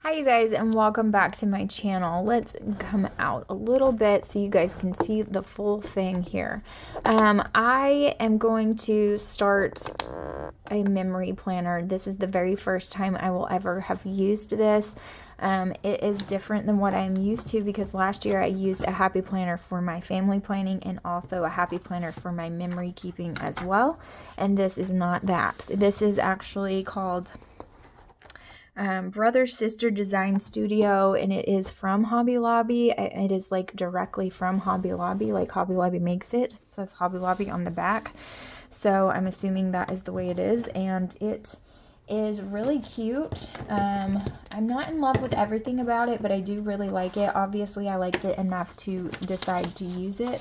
Hi you guys, and welcome back to my channel. Let's come out a little bit so you guys can see the full thing here. I am going to start a memory planner. This is the very first time I will ever have used this. It is different than what I'm used to because last year I used a happy planner for my family planning and also a happy planner for my memory keeping as well. And this is not that. This is actually called Brother Sister Design Studio, and it is from Hobby Lobby. It is like directly from Hobby Lobby, like Hobby Lobby makes it. It says Hobby Lobby on the back, so I'm assuming that is the way it is, and it is really cute. I'm not in love with everything about it, but I do really like it. Obviously I liked it enough to decide to use it,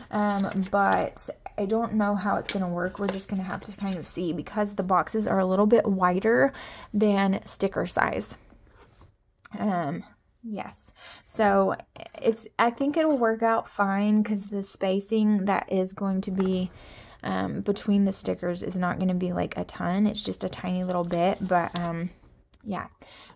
but I don't know how it's going to work. We're just going to have to kind of see because the boxes are a little bit wider than sticker size. Yes. So I think it'll work out fine because the spacing that is going to be between the stickers is not going to be like a ton. It's just a tiny little bit, but yeah.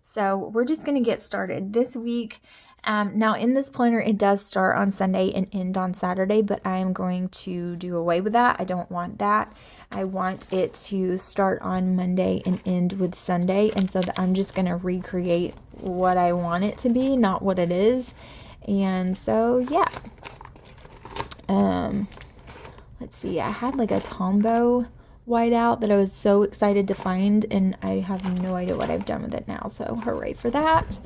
So we're just going to get started this week. Now in this planner, it does start on Sunday and end on Saturday, but I am going to do away with that. I don't want that. I want it to start on Monday and end with Sunday, and so I'm just going to recreate what I want it to be, not what it is. And so, yeah. Let's see, I had like a Tombow whiteout that I was so excited to find, and I have no idea what I've done with it now, so hooray for that.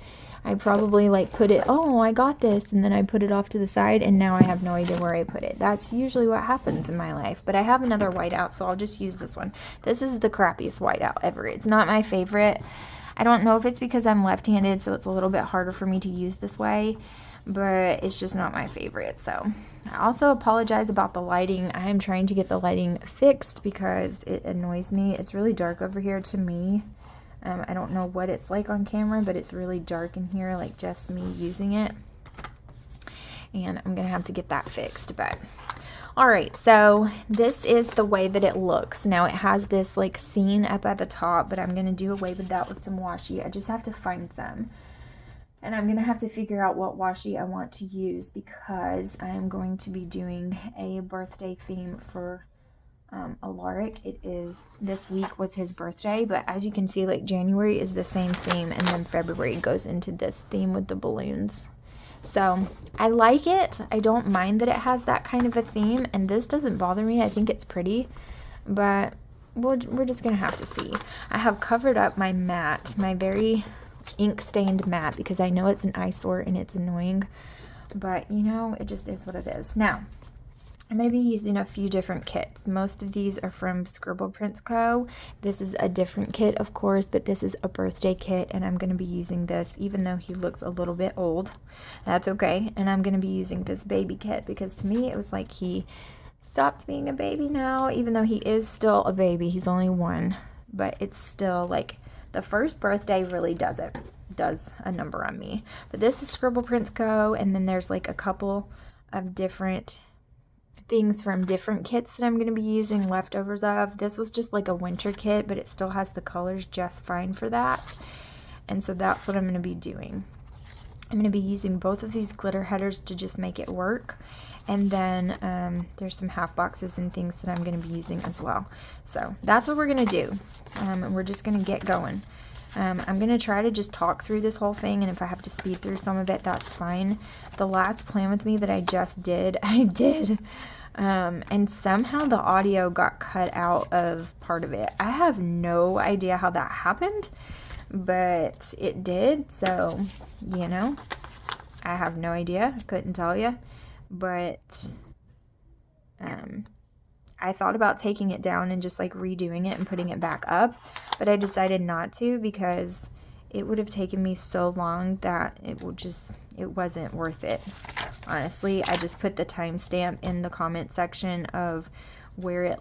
I probably like put it, oh, I got this, and then I put it off to the side, and now I have no idea where I put it. That's usually what happens in my life, but I have another whiteout, so I'll just use this one. This is the crappiest whiteout ever. It's not my favorite. I don't know if it's because I'm left-handed, so it's a little bit harder for me to use this way, but it's just not my favorite. So I also apologize about the lighting. I am trying to get the lighting fixed because it annoys me. It's really dark over here to me. I don't know what it's like on camera, but it's really dark in here, like just me using it. And I'm gonna have to get that fixed, but all right, so this is the way that it looks. Now it has this like scene up at the top, but I'm gonna do away with that with some washi. I just have to find some. And I'm gonna have to figure out what washi I want to use because I'm going to be doing a birthday theme for Alaric. This week was his birthday, but as you can see, like January is the same theme, and then February goes into this theme with the balloons. So I like it. I don't mind that it has that kind of a theme, and this doesn't bother me. I think it's pretty, but we're just gonna have to see. I have covered up my mat, my very ink stained mat, because I know it's an eyesore and it's annoying, but you know, it just is what it is. Now I'm going to be using a few different kits. Most of these are from Scribble Prints Co. This is a different kit, of course, but this is a birthday kit, and I'm going to be using this even though he looks a little bit old. That's okay. And I'm going to be using this baby kit because to me it was like he stopped being a baby now, even though he is still a baby. He's only 1, but it's still like the first birthday really does a number on me. But this is Scribble Prints Co. And then there's like a couple of different things from different kits that I'm going to be using leftovers of. This was just like a winter kit, but it still has the colors just fine for that. And so that's what I'm going to be doing. I'm going to be using both of these glitter headers to just make it work. And then there's some half boxes and things that I'm going to be using as well. So that's what we're going to do. And we're just going to get going. I'm going to try to just talk through this whole thing, and if I have to speed through some of it, that's fine. The last plan with me that I just did, I did, and somehow the audio got cut out of part of it. I have no idea how that happened, but it did, so, you know, I have no idea. I couldn't tell you, but I thought about taking it down and just like redoing it and putting it back up, but I decided not to because it would have taken me so long that it wasn't worth it. Honestly, I just put the timestamp in the comment section of where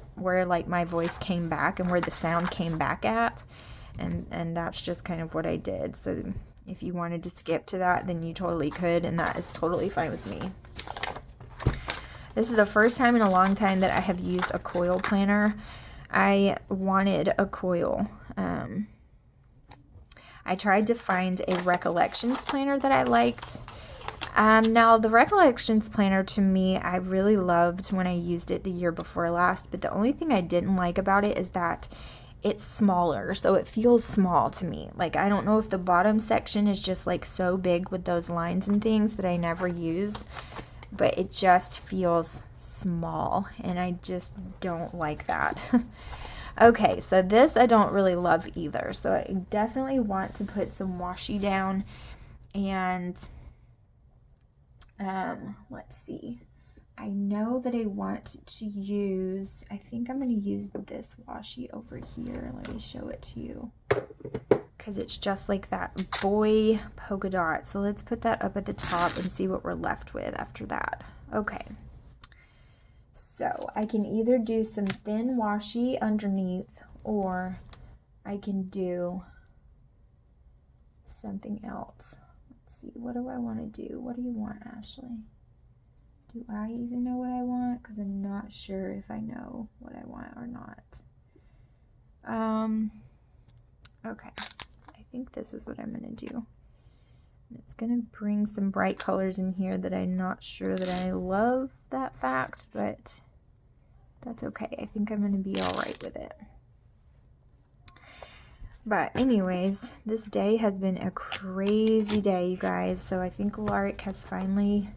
like my voice came back and where the sound came back at, and that's just kind of what I did. So if you wanted to skip to that, then you totally could, and that is totally fine with me. This is the first time in a long time that I have used a coil planner. I wanted a coil. I tried to find a Recollections planner that I liked. Now, the Recollections planner, to me, I really loved when I used it the year before last, but the only thing I didn't like about it is that it's smaller, so it feels small to me. Like, I don't know if the bottom section is just like so big with those lines and things that I never use, but it just feels small, and I just don't like that. Okay, so this I don't really love either, so I definitely want to put some washi down. And let's see, I know that I want to use, I think I'm going to use this washi over here. Let me show it to you, because it's just like that boy polka dot. So let's put that up at the top and see what we're left with after that. Okay, so I can either do some thin washi underneath, or I can do something else. Let's see, what do I want to do? What do you want, Ashley? Do I even know what I want? Because I'm not sure if I know what I want or not. Okay, I think this is what I'm going to do. It's going to bring some bright colors in here that I'm not sure that I love that fact, but that's okay. I think I'm going to be all right with it. But anyways, this day has been a crazy day, you guys. So I think Alaric has finally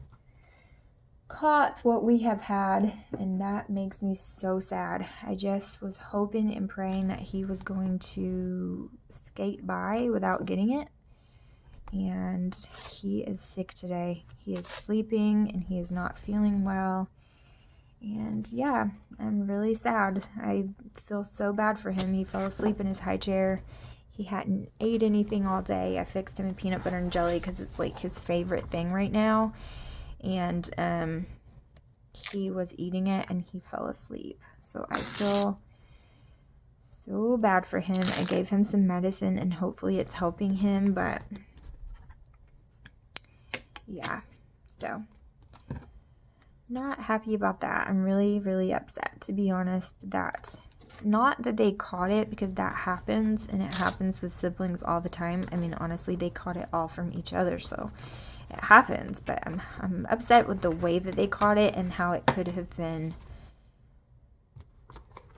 caught what we have had, and that makes me so sad. I just was hoping and praying that he was going to skate by without getting it, and he is sick today. He is sleeping and he is not feeling well, and yeah, I'm really sad. I feel so bad for him. He fell asleep in his high chair. He hadn't ate anything all day. I fixed him a peanut butter and jelly because it's like his favorite thing right now. And he was eating it and he fell asleep. So I feel so bad for him. I gave him some medicine and hopefully it's helping him, but yeah, so not happy about that. I'm really, really upset, to be honest. That, not that they caught it, because that happens, and it happens with siblings all the time. I mean, honestly, they caught it all from each other, so it happens. But I'm upset with the way that they caught it and how it could have been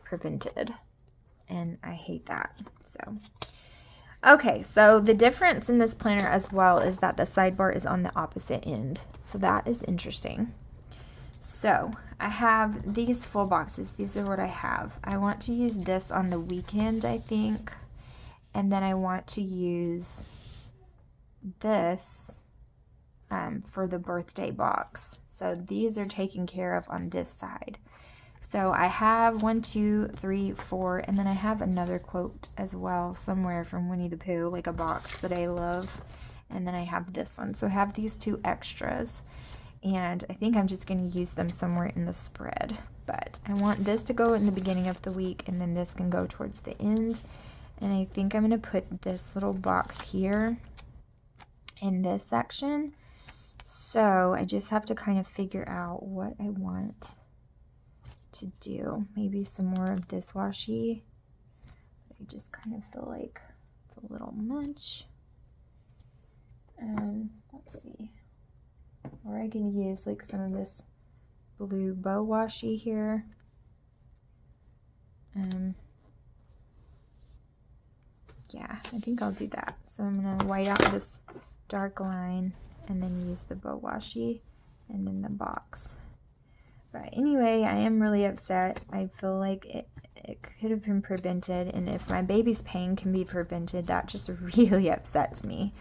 prevented, and I hate that. So okay, so the difference in this planner as well is that the sidebar is on the opposite end, so that is interesting. So I have these full boxes. These are what I have. I want to use this on the weekend, I think, and then I want to use this for the birthday box. So these are taken care of on this side. So I have 1, 2, 3, 4, and then I have another quote as well somewhere from Winnie the Pooh, like a box that I love. And then I have this one. So I have these 2 extras, and I think I'm just going to use them somewhere in the spread. But I want this to go in the beginning of the week, and then this can go towards the end. And I think I'm going to put this little box here in this section. So I just have to kind of figure out what I want to do. Maybe some more of this washi. I just kind of feel like it's a little much. Let's see. Or I can use like some of this blue bow washi here. Yeah, I think I'll do that. So I'm going to white out this dark line and then use the bow washi and then the box. But anyway, I am really upset. I feel like it could have been prevented, and if my baby's pain can be prevented, that just really upsets me.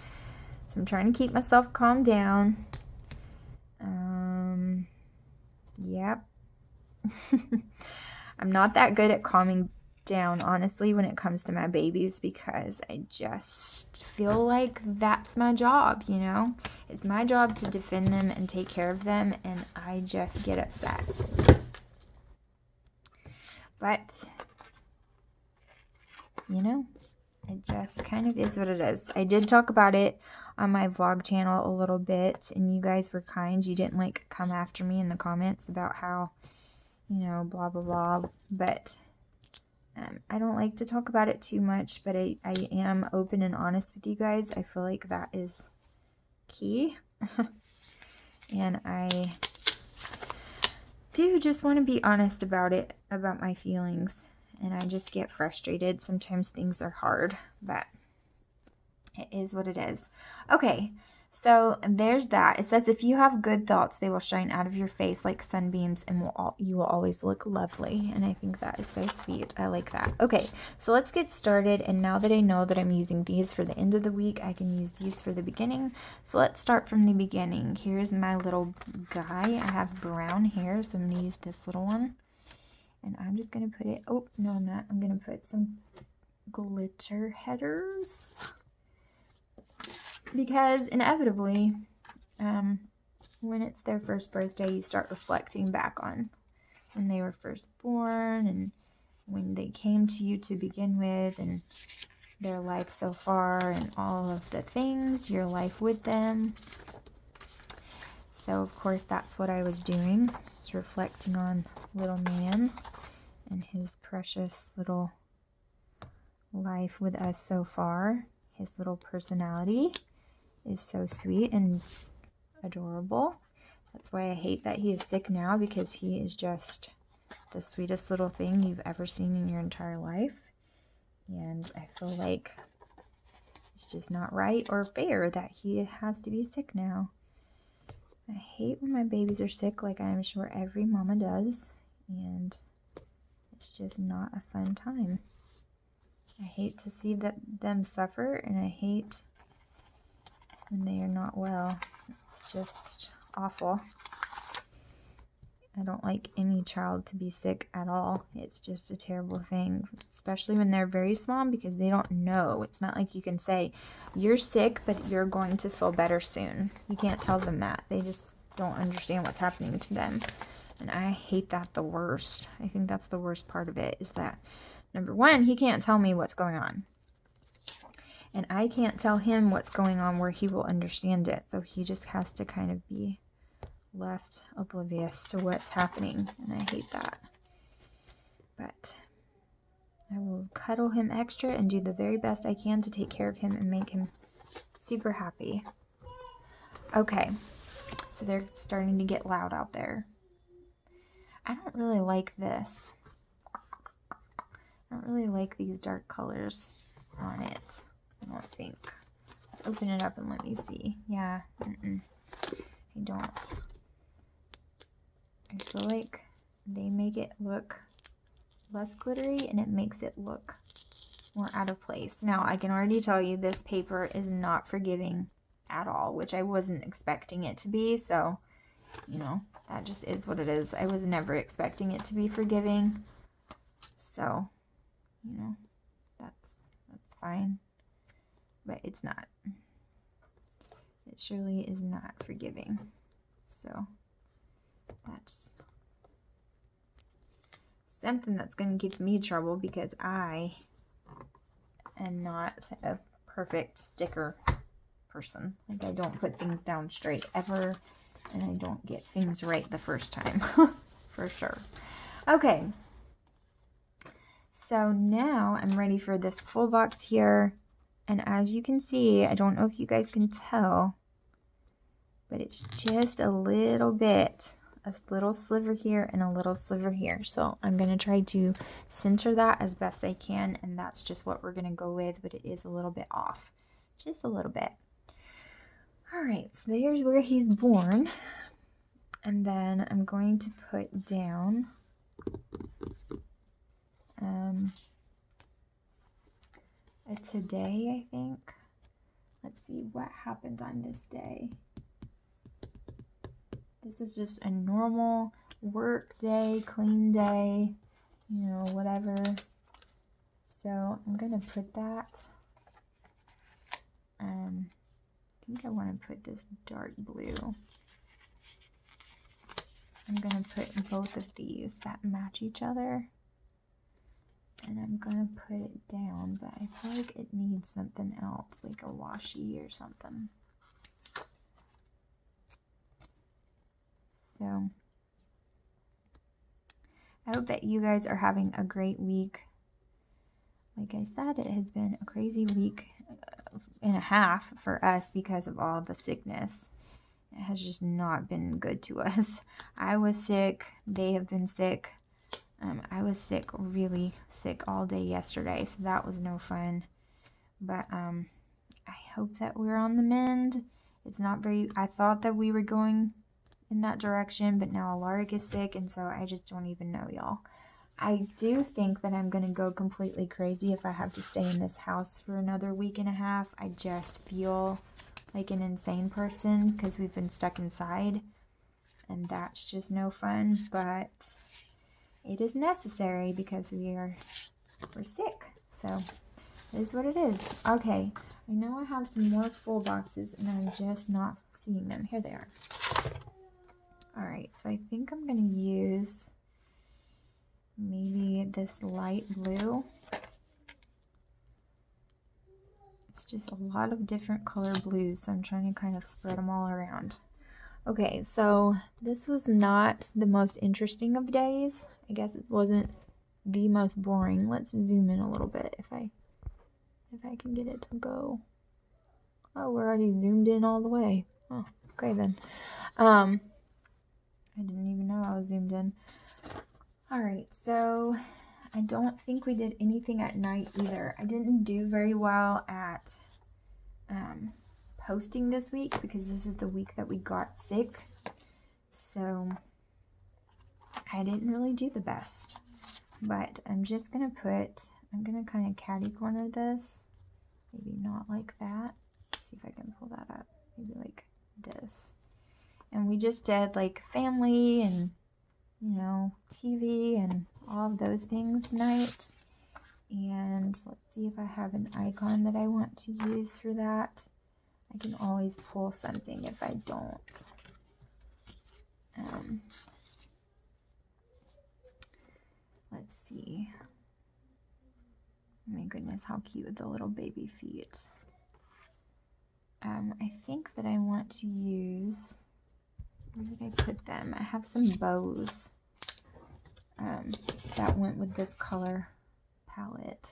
So I'm trying to keep myself calm down. Yep. I'm not that good at calming down, honestly, when it comes to my babies, because I just feel like that's my job, you know? It's my job to defend them and take care of them, and I just get upset. But, you know, it just kind of is what it is. I did talk about it on my vlog channel a little bit, and you guys were kind. You didn't, like, come after me in the comments about how, you know, blah, blah, blah. But I don't like to talk about it too much, but I am open and honest with you guys. I feel like that is key. And I do just want to be honest about it, about my feelings. And I just get frustrated. Sometimes things are hard, but it is what it is. Okay, so there's that. It says, if you have good thoughts, they will shine out of your face like sunbeams and you will always look lovely. And I think that is so sweet. I like that. Okay, so let's get started. And now that I know that I'm using these for the end of the week, I can use these for the beginning. So let's start from the beginning. Here's my little guy. I have brown hair, so I'm going to use this little one. And I'm just going to put it, oh, no, I'm not. I'm going to put some glitter headers. Because inevitably, when it's their first birthday, you start reflecting back on when they were first born and when they came to you to begin with and their life so far and all of the things, your life with them. So, of course, that's what I was doing, just reflecting on little man and his precious little life with us so far. His little personality is so sweet and adorable. That's why I hate that he is sick now, because he is just the sweetest little thing you've ever seen in your entire life. And I feel like it's just not right or fair that he has to be sick now. I hate when my babies are sick, like I'm sure every mama does, and it's just not a fun time. I hate to see them suffer, and I hate when they are not well. It's just awful. I don't like any child to be sick at all. It's just a terrible thing, especially when they're very small, because they don't know. It's not like you can say, you're sick, but you're going to feel better soon. You can't tell them that. They just don't understand what's happening to them. And I hate that the worst. I think that's the worst part of it, is that, number one, he can't tell me what's going on. And I can't tell him what's going on where he will understand it. So he just has to kind of be left oblivious to what's happening. And I hate that. But I will cuddle him extra and do the very best I can to take care of him and make him super happy. Okay, so they're starting to get loud out there. I don't really like this. I don't really like these dark colors on it. I don't think. Let's open it up and let me see. Yeah, I don't. I feel like they make it look less glittery and it makes it look more out of place. Now, I can already tell you this paper is not forgiving at all, which I wasn't expecting it to be. So, you know, that just is what it is. I was never expecting it to be forgiving. So, you know, that's fine. But it's not. It surely is not forgiving. So that's something that's going to give me trouble, because I am not a perfect sticker person. Like, I don't put things down straight ever, and I don't get things right the first time. For sure. Okay. So now I'm ready for this full box here. And as you can see, I don't know if you guys can tell, but it's just a little bit, a little sliver here and a little sliver here. So I'm going to try to center that as best I can, and that's just what we're going to go with, but it is a little bit off, just a little bit. All right, so there's where he's born. And then I'm going to put down a today, I think. Let's see what happened on this day. This is just a normal work day, clean day, you know, whatever. So I'm going to put that. I think I want to put this dark blue. I'm going to put both of these that match each other. And I'm going to put it down, but I feel like it needs something else, like a washi or something. So I hope that you guys are having a great week. like I said, it has been a crazy week and a half for us because of all the sickness. It has just not been good to us. I was sick. They have been sick. I was sick, really sick all day yesterday, so that was no fun. But I hope that we're on the mend. It's not very, I thought that we were going in that direction, but now Alaric is sick, and so I just don't even know, y'all. I do think that I'm going to go completely crazy if I have to stay in this house for another week and a half. I just feel like an insane person because we've been stuck inside, and that's just no fun, but it is necessary because we're sick. So it is what it is. Okay, I know I have some more full boxes and I'm just not seeing them. Here they are. Alright, so I think I'm going to use maybe this light blue. It's just a lot of different color blues, so I'm trying to kind of spread them all around. Okay, so this was not the most interesting of days. I guess it wasn't the most boring. Let's zoom in a little bit if I can get it to go. Oh, we're already zoomed in all the way. Oh, okay then. I didn't even know I was zoomed in. Alright, so I don't think we did anything at night either. I didn't do very well at posting this week because this is the week that we got sick. So I didn't really do the best. But I'm just going to I'm going to kind of catty corner this. Maybe not like that. Let's see if I can pull that up. Maybe like this. And we just did like family and, you know, TV and all of those things tonight. And let's see if I have an icon that I want to use for that. I can always pull something if I don't. Let's see. Oh my goodness, how cute the little baby feet. I think that I want to use, where did I put them? I have some bows that went with this color palette.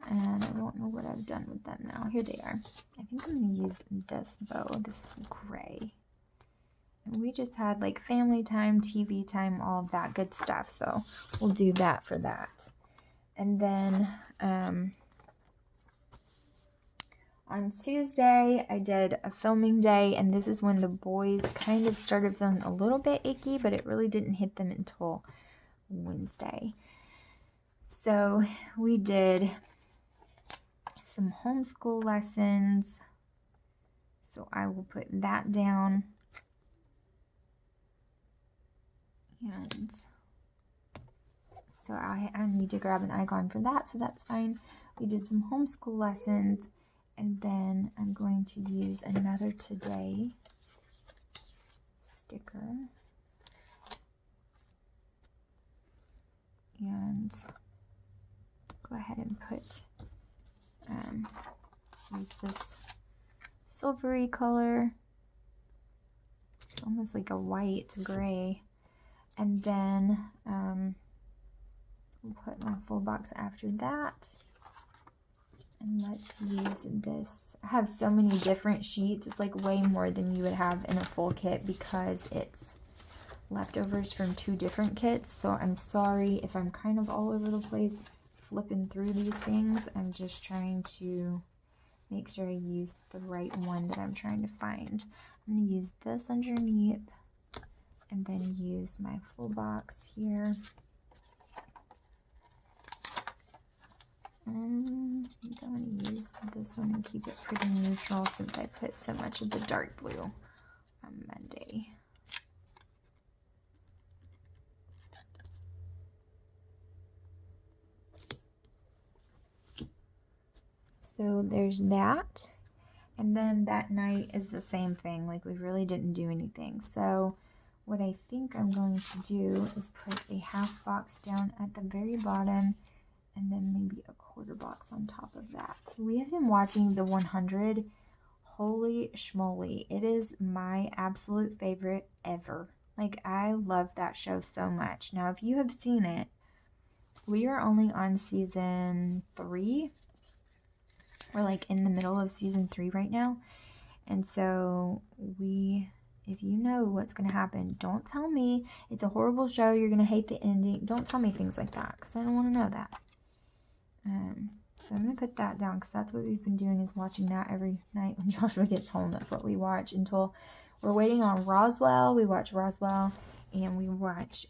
And I don't know what I've done with them now. Here they are. I think I'm going to use this bow, this gray. And we just had like family time, TV time, all of that good stuff. So we'll do that for that. And then on Tuesday, I did a filming day. And this is when the boys kind of started feeling a little bit icky, but it really didn't hit them until Wednesday. So we did some homeschool lessons, so I will put that down, and so I need to grab an icon for that, so that's fine. We did some homeschool lessons, and then I'm going to use another today sticker, and go ahead and put use this silvery color. It's almost like a white gray. And then we'll put my full box after that. And let's use this. I have so many different sheets. It's like way more than you would have in a full kit because it's leftovers from 2 different kits. So I'm sorry if I'm kind of all over the place flipping through these things. I'm just trying to make sure I use the right one that I'm trying to find. I'm going to use this underneath and then use my full box here. I think I'm going to use this one and keep it pretty neutral since I put so much of the dark blue on Monday. So there's that. And then that night is the same thing. Like we really didn't do anything. So what I think I'm going to do is put a half box down at the very bottom and then maybe a quarter box on top of that. We have been watching The 100. Holy schmoly. It is my absolute favorite ever. Like I love that show so much. Now if you have seen it, We are only on season 3. We're like in the middle of season 3 right now. And so if you know what's going to happen, don't tell me it's a horrible show, you're going to hate the ending. Don't tell me things like that, because I don't want to know that. So I'm going to put that down, because that's what we've been doing, is watching that every night when Joshua gets home. That's what we watch until we're waiting on Roswell. We watch Roswell, and we watch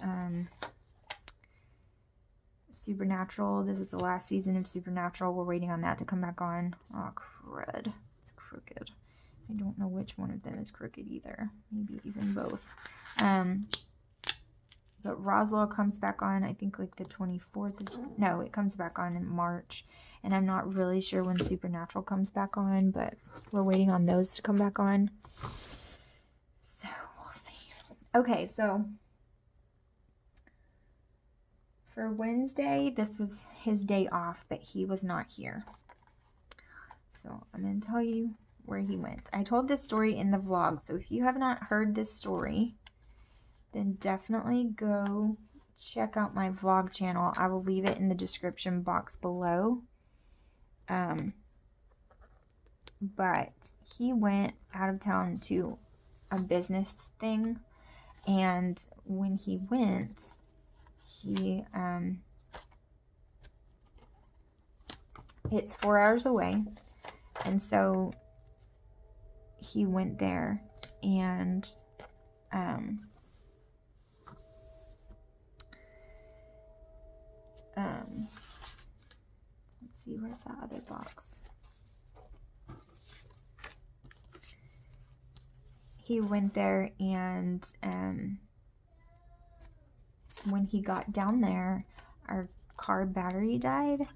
Supernatural. This is the last season of Supernatural. We're waiting on that to come back on. Oh, crud. It's crooked. I don't know which one of them is crooked either. Maybe even both. But Roswell comes back on, I think, like the 24th. No, it comes back on in March. And I'm not really sure when Supernatural comes back on, but we're waiting on those to come back on. So, we'll see. Okay, so for Wednesday, this was his day off, but he was not here. So, I'm going to tell you where he went. I told this story in the vlog, so if you have not heard this story, then definitely go check out my vlog channel. I will leave it in the description box below. But he went out of town to a business thing, and when he went, it's 4 hours away, and so he went there, and let's see, where's that other box? He went there, and when he got down there, our car battery died,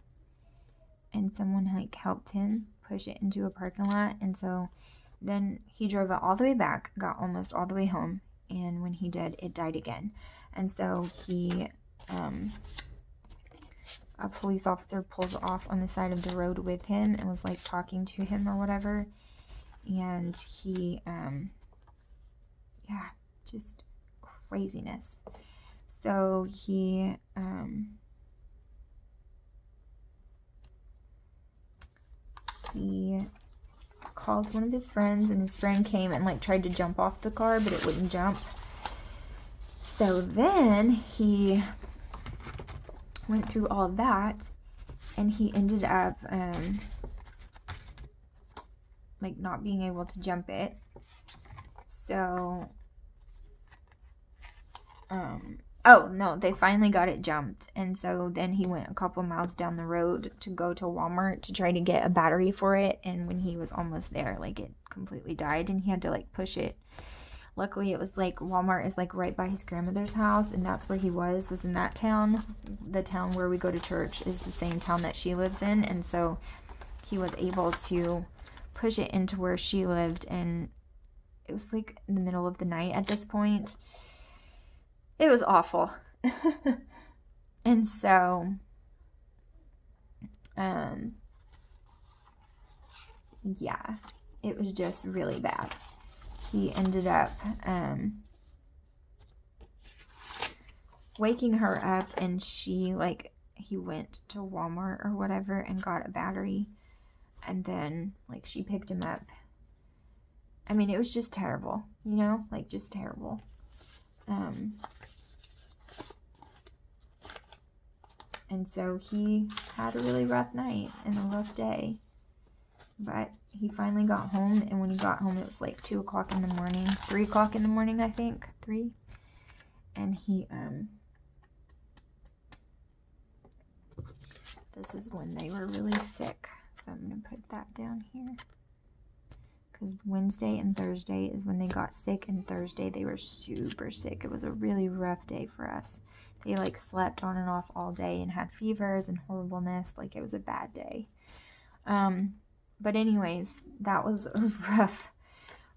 and someone like helped him push it into a parking lot. And so then he drove it all the way back, got almost all the way home, and when he did, it died again. And so a police officer pulled off on the side of the road with him and was like talking to him or whatever, and he yeah, just craziness. So he called one of his friends, and his friend came and like tried to jump off the car, but it wouldn't jump. So then he went through all of that, and he ended up like not being able to jump it. So oh no, they finally got it jumped, and so then he went a couple miles down the road to go to Walmart to try to get a battery for it, and when he was almost there, like, it completely died, and he had to like push it. Luckily, it was like Walmart is like right by his grandmother's house, and that's where he was in that town. The town where we go to church is the same town that she lives in, and so he was able to push it into where she lived, and it was like in the middle of the night at this point. It was awful. And so yeah, it was just really bad. He ended up waking her up, and he went to Walmart or whatever and got a battery, and then like she picked him up. I mean, it was just terrible, you know, like just terrible. And so he had a really rough night and a rough day, but he finally got home, and when he got home, it was like 2 o'clock in the morning, 3 o'clock in the morning, I think, 3, and he, this is when they were really sick, so I'm going to put that down here, because Wednesday and Thursday is when they got sick, and Thursday they were super sick. It was a really rough day for us. They like slept on and off all day and had fevers and horribleness. Like, it was a bad day. But anyways, that was a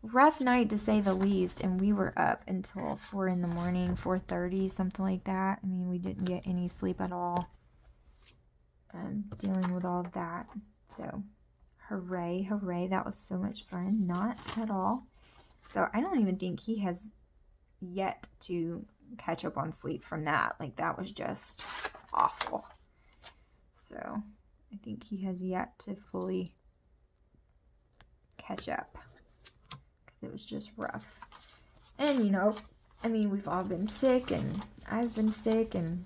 rough night to say the least. And we were up until 4 in the morning, 4:30, something like that. I mean, we didn't get any sleep at all. Dealing with all of that. So, hooray, hooray. That was so much fun. Not at all. So, I don't even think he has yet to catch up on sleep from that. Like, that was just awful. So I think he has yet to fully catch up because it was just rough. And, you know, I mean, we've all been sick, and I've been sick, and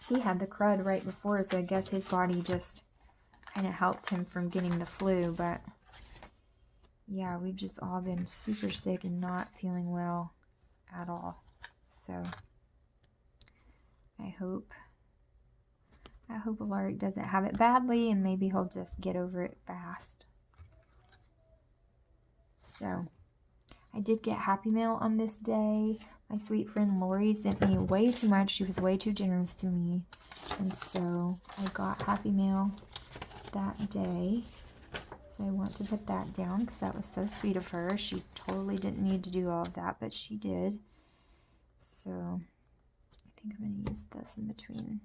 he had the crud right before, so I guess his body just kind of helped him from getting the flu. But yeah, we've just all been super sick and not feeling well at all. So I hope Alaric doesn't have it badly, and maybe he'll just get over it fast. So I did get Happy Mail on this day. My sweet friend Lori sent me way too much. She was way too generous to me. And so I got Happy Mail that day. So I want to put that down because that was so sweet of her. She totally didn't need to do all of that, but she did. So I think I'm going to use this in between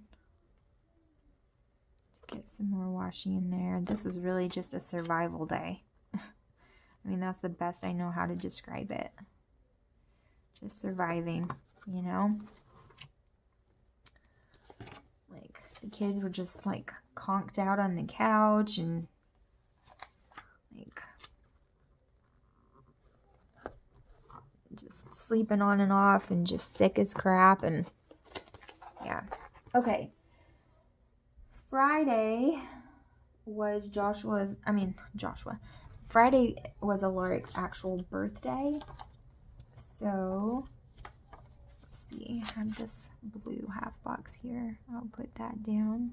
to get some more washi in there. This was really just a survival day. I mean, that's the best I know how to describe it. Just surviving, you know? Like, the kids were just, like, conked out on the couch and, like, just sleeping on and off and just sick as crap. And, yeah. Okay. Friday was Friday was Alaric's actual birthday. So, let's see, I have this blue half box here. I'll put that down.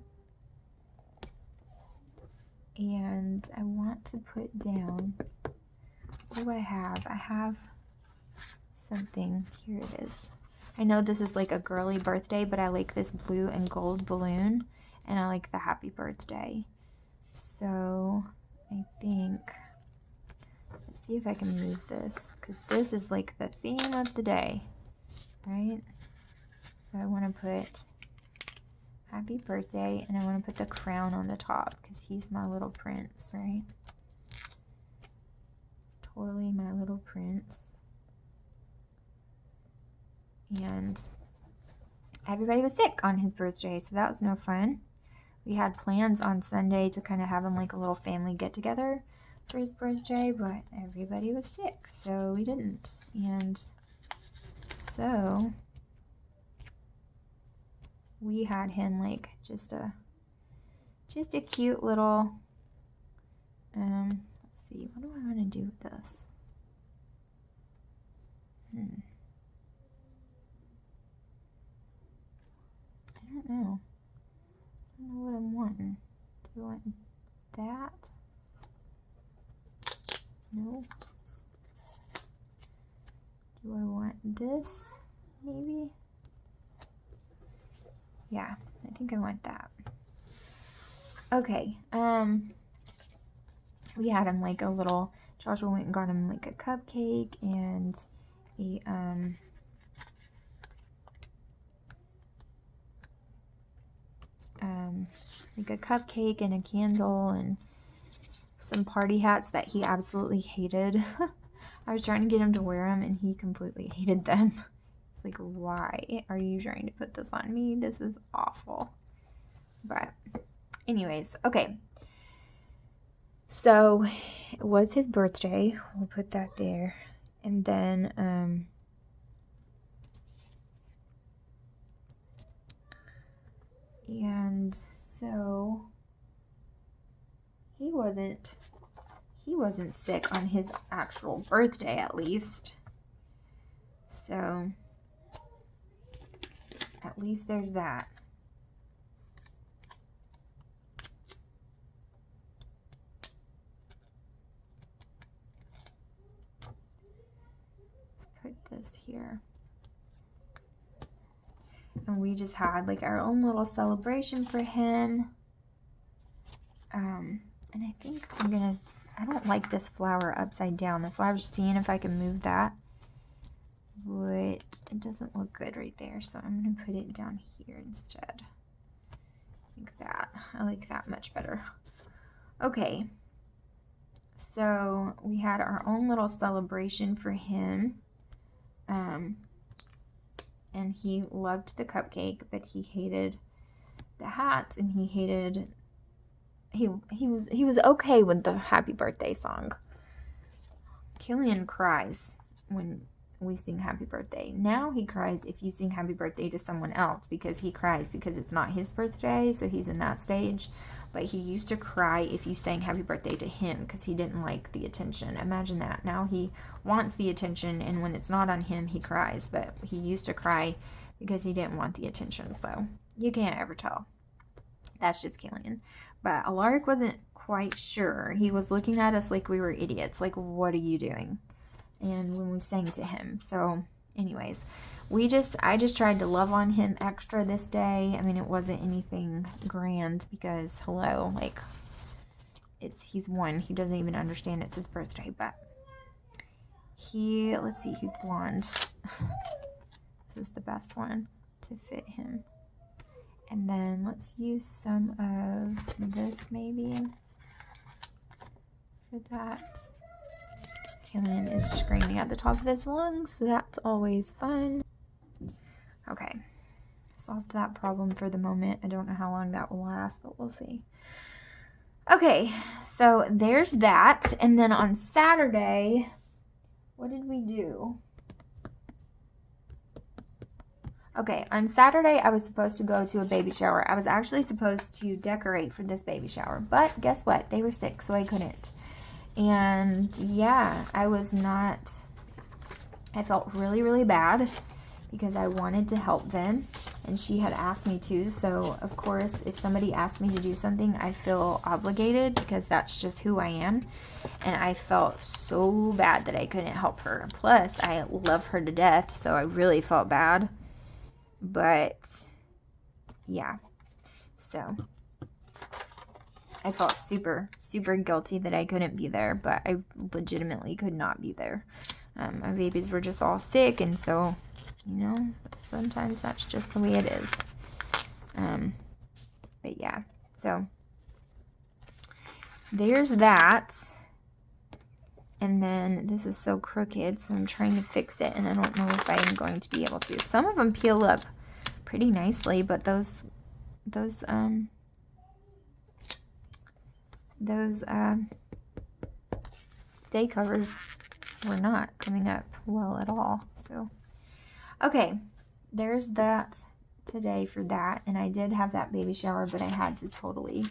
And I want to put down, what do I have? I have something, here it is. I know this is like a girly birthday, but I like this blue and gold balloon, and I like the happy birthday. So, I think, let's see if I can move this, because this is like the theme of the day, right? So I want to put happy birthday, and I want to put the crown on the top, because he's my little prince, right? Totally my little prince. And everybody was sick on his birthday, so that was no fun. We had plans on Sunday to kind of have him like a little family get-together for his birthday, but everybody was sick, so we didn't. And so we had him like just a cute little let's see, what do I want to do with this? I don't know what I'm wanting. Do I want that? No. Do I want this? Maybe? Yeah, I think I want that. Okay, we had him like a little, Joshua went and got him like a cupcake and a, like a cupcake and a candle and some party hats that he absolutely hated. I was trying to get him to wear them and he completely hated them. It's like, why are you trying to put this on me? This is awful. But anyways, okay. So it was his birthday. We'll put that there. And then and so he wasn't sick on his actual birthday, at least. So at least there's that. Let's put this here. And we just had like our own little celebration for him. And I think I don't like this flower upside down. That's why I was seeing if I can move that. But it doesn't look good right there. So I'm going to put it down here instead. Like that. I like that much better. Okay. So we had our own little celebration for him. and he loved the cupcake, but he hated the hat, and he hated, he was okay with the happy birthday song. Killian cries when we sing happy birthday. Now he cries if you sing happy birthday to someone else, because he cries because it's not his birthday, so he's in that stage. But he used to cry if you sang happy birthday to him because he didn't like the attention. Imagine that. Now he wants the attention, and when it's not on him, he cries. But he used to cry because he didn't want the attention, so you can't ever tell. That's just Killian. But Alaric wasn't quite sure. He was looking at us like we were idiots. Like, what are you doing? And when we sang to him. So anyways, I just tried to love on him extra this day. I mean, it wasn't anything grand because, hello, like, he's 1. He doesn't even understand it's his birthday. But let's see, he's blonde. This is the best one to fit him. And then let's use some of this maybe for that. Killian is screaming at the top of his lungs, so that's always fun. Okay, solved that problem for the moment. I don't know how long that will last, but we'll see. Okay, so there's that. And then on Saturday, what did we do? Okay, on Saturday, I was supposed to go to a baby shower. I was actually supposed to decorate for this baby shower, but guess what? They were sick, so I couldn't. And yeah, I felt really, really bad because I wanted to help them, and she had asked me to. So of course, if somebody asked me to do something, I feel obligated because that's just who I am. And I felt so bad that I couldn't help her. Plus, I love her to death, so I really felt bad. But yeah, so I felt super, super guilty that I couldn't be there, but I legitimately could not be there. My babies were just all sick, and so, you know, sometimes that's just the way it is. But yeah, so there's that. And then this is so crooked, so I'm trying to fix it, and I don't know if I'm going to be able to. Some of them peel up pretty nicely, but those day covers were not coming up well at all. So, okay, there's that today for that. And I did have that baby shower, but I had to totally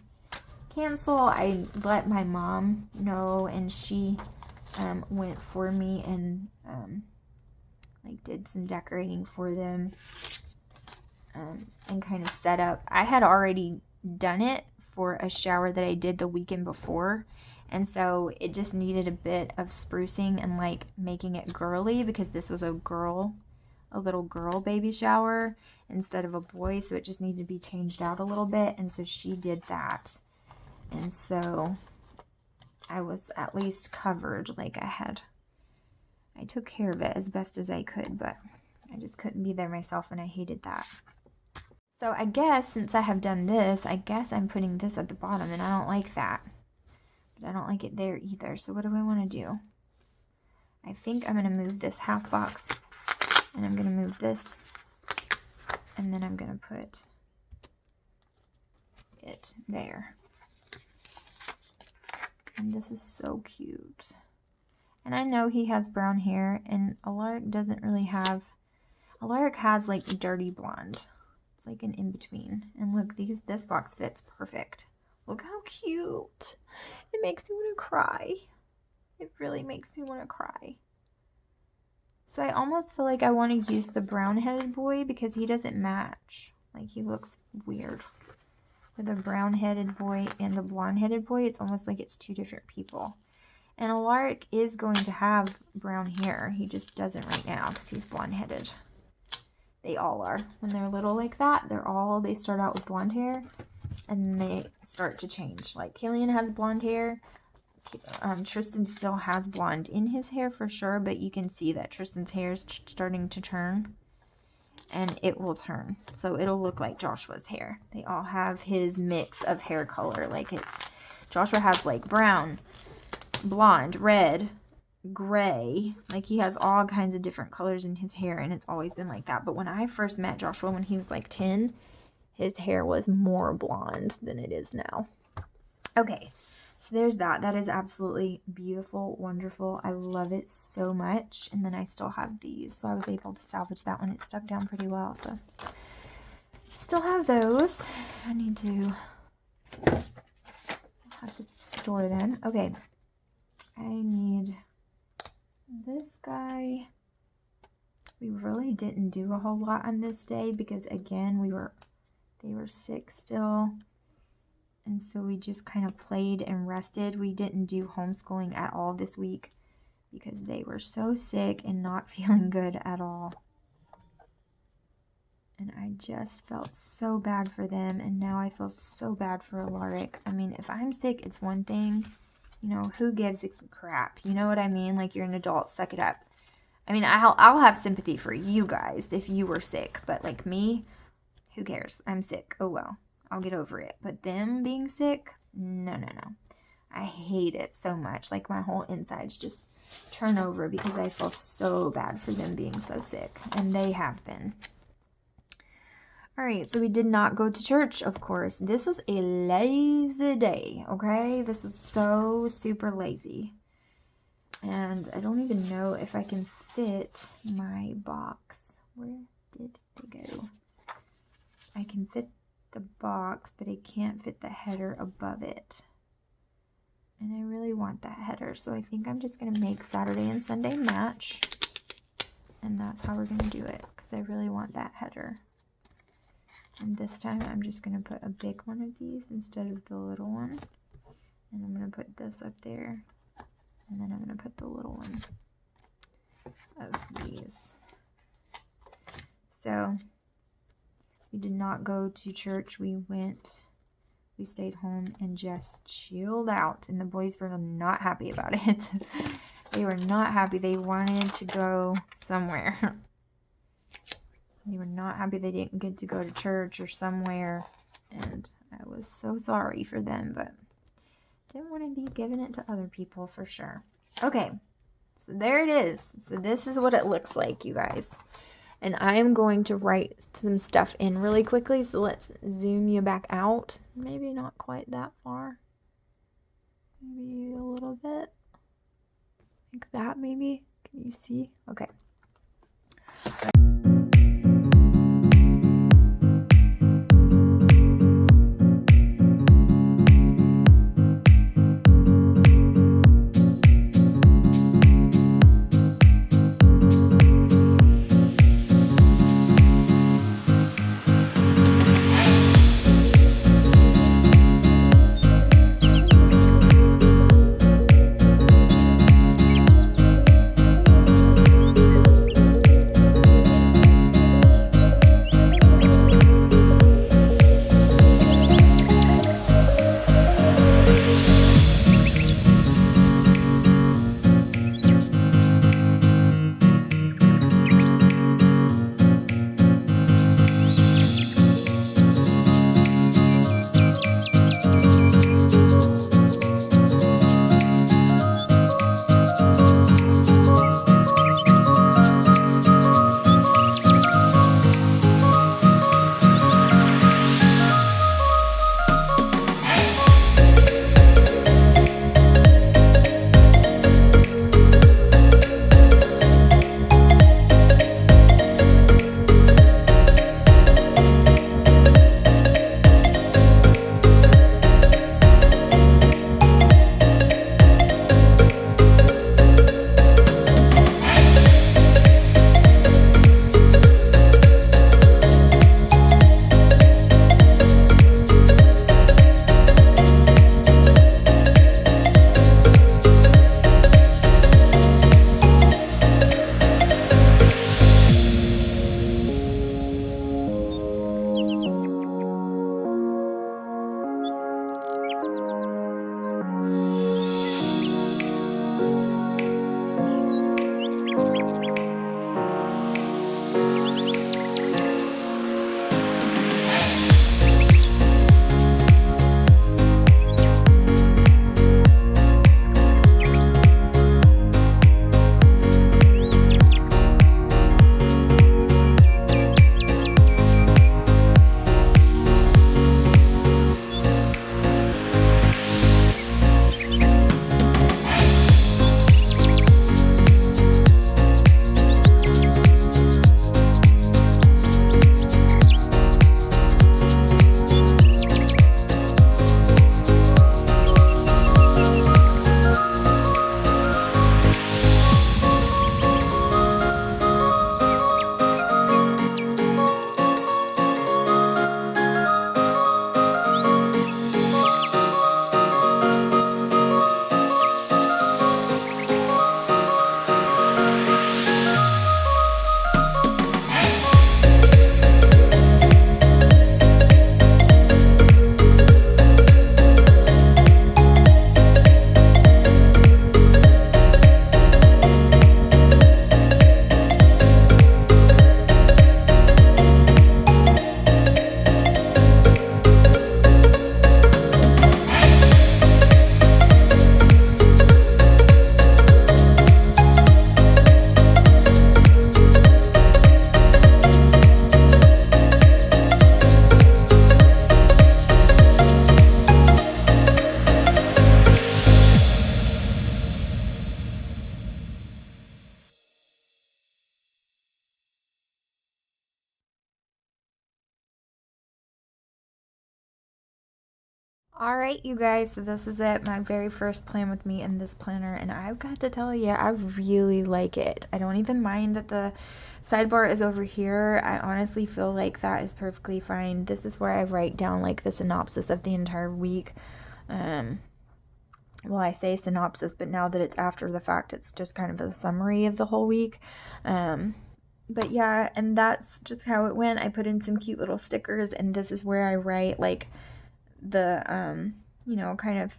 cancel. I let my mom know, and she went for me and like did some decorating for them and kind of set up. I had already done it for a shower that I did the weekend before, and so it just needed a bit of sprucing and like making it girly, because this was a little girl baby shower instead of a boy, so it just needed to be changed out a little bit. And so she did that, and so I was at least covered. Like I took care of it as best as I could, but I just couldn't be there myself, and I hated that. So I guess since I have done this, I guess I'm putting this at the bottom, and I don't like that. But I don't like it there either. So what do I want to do? I think I'm going to move this half box, and I'm going to move this, and then I'm going to put it there. And this is so cute. And I know he has brown hair, and Alaric doesn't really have... Alaric has like dirty blonde. It's like an in-between. And look, this box fits perfect. Look how cute. It makes me want to cry. It really makes me want to cry. So I almost feel like I want to use the brown-headed boy because he doesn't match. Like, he looks weird. With a brown-headed boy and a blonde-headed boy, it's almost like it's two different people. And Alaric is going to have brown hair. He just doesn't right now because he's blonde-headed. They all are. When they're little like that, they start out with blonde hair, and they start to change. Like, Killian has blonde hair. Tristan still has blonde in his hair for sure, but you can see that Tristan's hair is starting to turn, and it will turn. So it'll look like Joshua's hair. They all have his mix of hair color. Like, Joshua has like brown, blonde, red, gray. Like, he has all kinds of different colors in his hair, and it's always been like that. But when I first met Joshua, when he was like 10, his hair was more blonde than it is now. Okay, so there's that. That is absolutely beautiful, wonderful. I love it so much. And then I still have these, so I was able to salvage that one. It stuck down pretty well, so still have those. I need to have to store them. Okay, I need this guy. We really didn't do a whole lot on this day because, again, they were sick still. And so we just kind of played and rested. We didn't do homeschooling at all this week because they were so sick and not feeling good at all. And I just felt so bad for them. And now I feel so bad for Alaric. I mean, if I'm sick, it's one thing. You know, who gives a crap? You know what I mean? Like, you're an adult, suck it up. I mean, I'll have sympathy for you guys if you were sick. But, like, me, who cares? I'm sick. Oh, well. I'll get over it. But them being sick? No, no, no. I hate it so much. Like, my whole insides just turn over because I feel so bad for them being so sick. And they have been. All right, so we did not go to church, of course. This was a lazy day, okay? This was so super lazy. And I don't even know if I can fit my box. Where did they go? I can fit the box, but I can't fit the header above it. And I really want that header, so I think I'm just going to make Saturday and Sunday match. And that's how we're going to do it, because I really want that header. And this time I'm just going to put a big one of these instead of the little one. And I'm going to put this up there. And then I'm going to put the little one of these. So we did not go to church. We stayed home and just chilled out. And the boys were not happy about it. They were not happy. They wanted to go somewhere. They were not happy they didn't get to go to church or somewhere. And I was so sorry for them, but didn't want to be giving it to other people for sure. Okay, so there it is. So this is what it looks like, you guys. And I am going to write some stuff in really quickly. So let's zoom you back out. Maybe not quite that far. Maybe a little bit. Like that maybe. Can you see? Okay. All right, you guys, so this is it, my very first plan with me in this planner, and I've got to tell you, I really like it. I don't even mind that the sidebar is over here. I honestly feel like that is perfectly fine. This is where I write down like the synopsis of the entire week. Well, I say synopsis, but now that it's after the fact, it's just kind of a summary of the whole week. But yeah, and that's just how it went. I put in some cute little stickers, and this is where I write like the kind of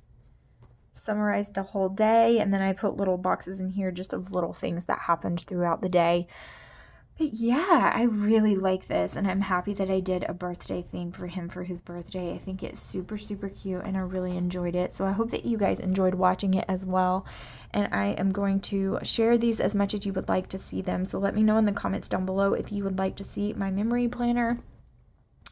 summarize the whole day, and then I put little boxes in here just of little things that happened throughout the day. But yeah, I really like this, and I'm happy that I did a birthday theme for him for his birthday. I think it's super, super cute, and I really enjoyed it. So I hope that you guys enjoyed watching it as well. And I am going to share these as much as you would like to see them. So let me know in the comments down below if you would like to see my memory planner.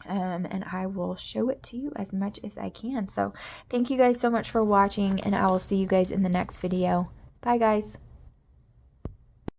And I will show it to you as much as I can. So thank you guys so much for watching, and I will see you guys in the next video. Bye, guys.